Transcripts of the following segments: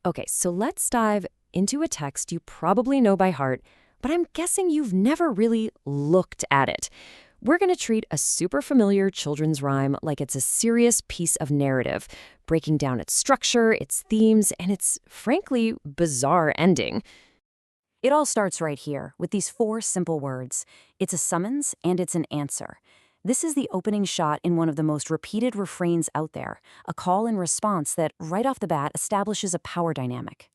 Okay, so let's dive into a text you probably know by heart, but I'm guessing you've never really looked at it. We're going to treat a super familiar children's rhyme like it's a serious piece of narrative, breaking down its structure, its themes, and its, frankly, bizarre ending. It all starts right here with these four simple words. It's a summons and it's an answer. This is the opening shot in one of the most repeated refrains out there, a call and response that right off the bat establishes a power dynamic.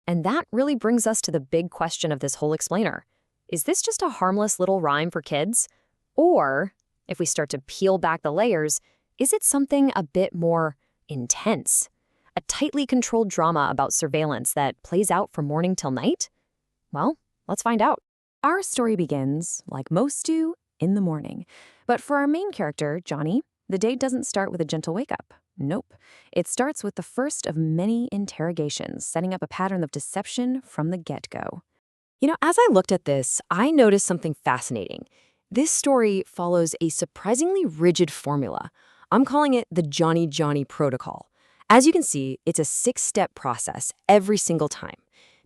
And that really brings us to the big question of this whole explainer. Is this just a harmless little rhyme for kids? Or, if we start to peel back the layers, is it something a bit more intense? A tightly controlled drama about surveillance that plays out from morning till night? Well, let's find out. Our story begins, like most do, in the morning. But for our main character, Johnny, the day doesn't start with a gentle wake-up. Nope. It starts with the first of many interrogations, setting up a pattern of deception from the get-go. As I looked at this, I noticed something fascinating. This story follows a surprisingly rigid formula. I'm calling it the Johnny protocol. As you can see, it's a 6-step process every single time.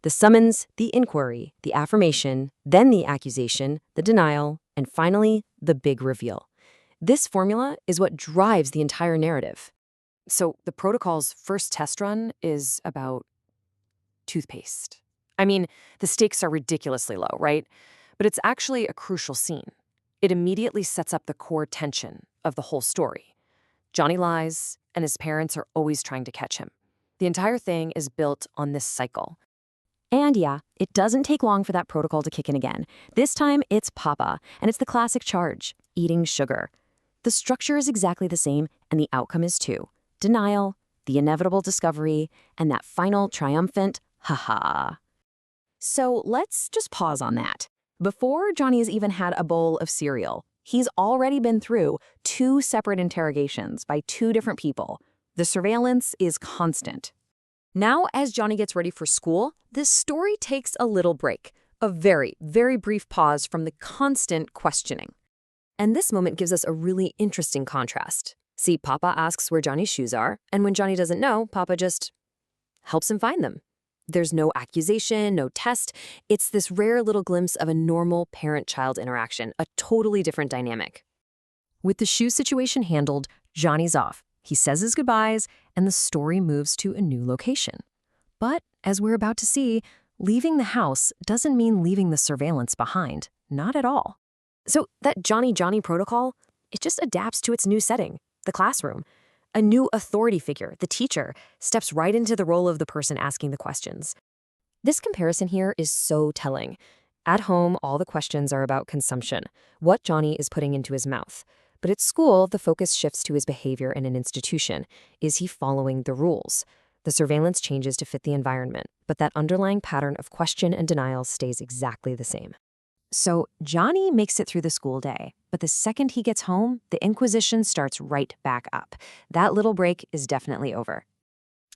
The summons, the inquiry, the affirmation, then the accusation, the denial, and finally, the big reveal. This formula is what drives the entire narrative. So the protocol's first test run is about toothpaste. I mean, the stakes are ridiculously low, right? But it's actually a crucial scene. It immediately sets up the core tension of the whole story. Johnny lies, and his parents are always trying to catch him. The entire thing is built on this cycle. And yeah, it doesn't take long for that protocol to kick in again. This time, it's Papa, and it's the classic charge, eating sugar. The structure is exactly the same, and the outcome is too. Denial, the inevitable discovery, and that final triumphant, ha-ha. So let's just pause on that. Before Johnny has even had a bowl of cereal, he's already been through 2 separate interrogations by 2 different people. The surveillance is constant. Now, as Johnny gets ready for school, this story takes a little break, a very, very brief pause from the constant questioning. And this moment gives us a really interesting contrast. See, Papa asks where Johnny's shoes are, and when Johnny doesn't know, Papa just helps him find them. There's no accusation, no test. It's this rare little glimpse of a normal parent-child interaction, a totally different dynamic. With the shoe situation handled, Johnny's off. He says his goodbyes, and the story moves to a new location. But, as we're about to see, leaving the house doesn't mean leaving the surveillance behind. Not at all. So that Johnny protocol, it just adapts to its new setting, the classroom. A new authority figure, the teacher, steps right into the role of the person asking the questions. This comparison here is so telling. At home, all the questions are about consumption, what Johnny is putting into his mouth. But at school, the focus shifts to his behavior in an institution. Is he following the rules? The surveillance changes to fit the environment, but that underlying pattern of question and denial stays exactly the same. So Johnny makes it through the school day, but the second he gets home, the inquisition starts right back up. That little break is definitely over.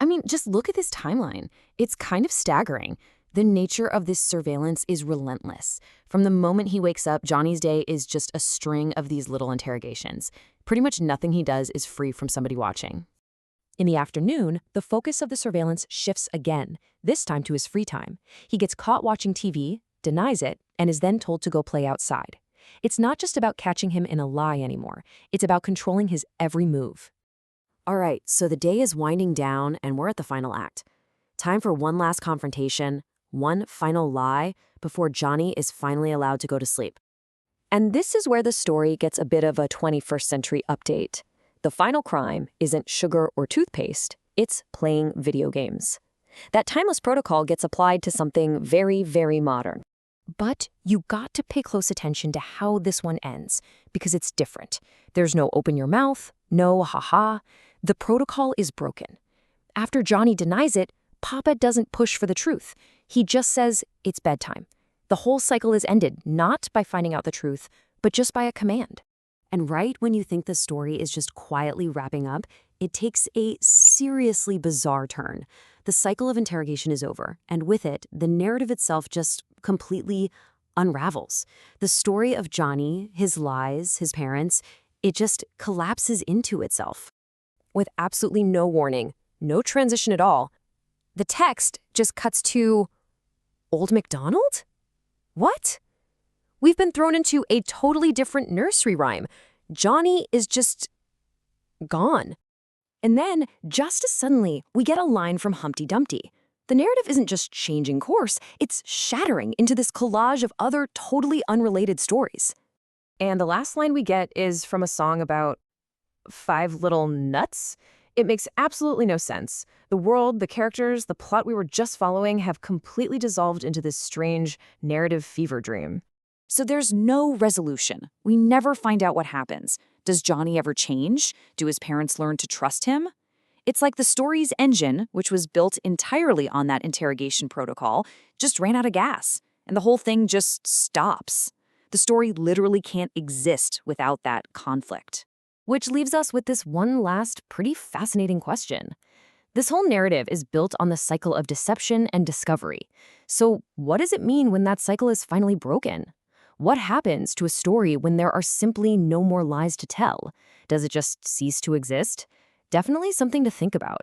I mean, just look at this timeline. It's kind of staggering. The nature of this surveillance is relentless. From the moment he wakes up, Johnny's day is just a string of these little interrogations. Pretty much nothing he does is free from somebody watching. In the afternoon, the focus of the surveillance shifts again, this time to his free time. He gets caught watching TV, denies it, and is then told to go play outside. It's not just about catching him in a lie anymore. It's about controlling his every move. All right, so the day is winding down and we're at the final act. Time for one last confrontation, one final lie, before Johnny is finally allowed to go to sleep. And this is where the story gets a bit of a 21st century update. The final crime isn't sugar or toothpaste, it's playing video games. That timeless protocol gets applied to something very, very modern. But you got to pay close attention to how this one ends, because it's different. There's no open your mouth, no ha-ha. The protocol is broken. After Johnny denies it, Papa doesn't push for the truth. He just says it's bedtime. The whole cycle is ended, not by finding out the truth, but just by a command. And right when you think the story is just quietly wrapping up, it takes a seriously bizarre turn. The cycle of interrogation is over, and with it, the narrative itself just completely unravels. The story of Johnny, his lies, his parents, it just collapses into itself. With absolutely no warning, no transition at all, the text just cuts to Old MacDonald? What? We've been thrown into a totally different nursery rhyme. Johnny is just gone. And then, just as suddenly, we get a line from Humpty Dumpty. The narrative isn't just changing course, it's shattering into this collage of other totally unrelated stories. And the last line we get is from a song about 5 little nuts. It makes absolutely no sense. The world, the characters, the plot we were just following have completely dissolved into this strange narrative fever dream. So there's no resolution. We never find out what happens. Does Johnny ever change? Do his parents learn to trust him? It's like the story's engine, which was built entirely on that interrogation protocol, just ran out of gas, and the whole thing just stops. The story literally can't exist without that conflict. Which leaves us with this one last pretty fascinating question. This whole narrative is built on the cycle of deception and discovery. So what does it mean when that cycle is finally broken? What happens to a story when there are simply no more lies to tell? Does it just cease to exist? Definitely something to think about.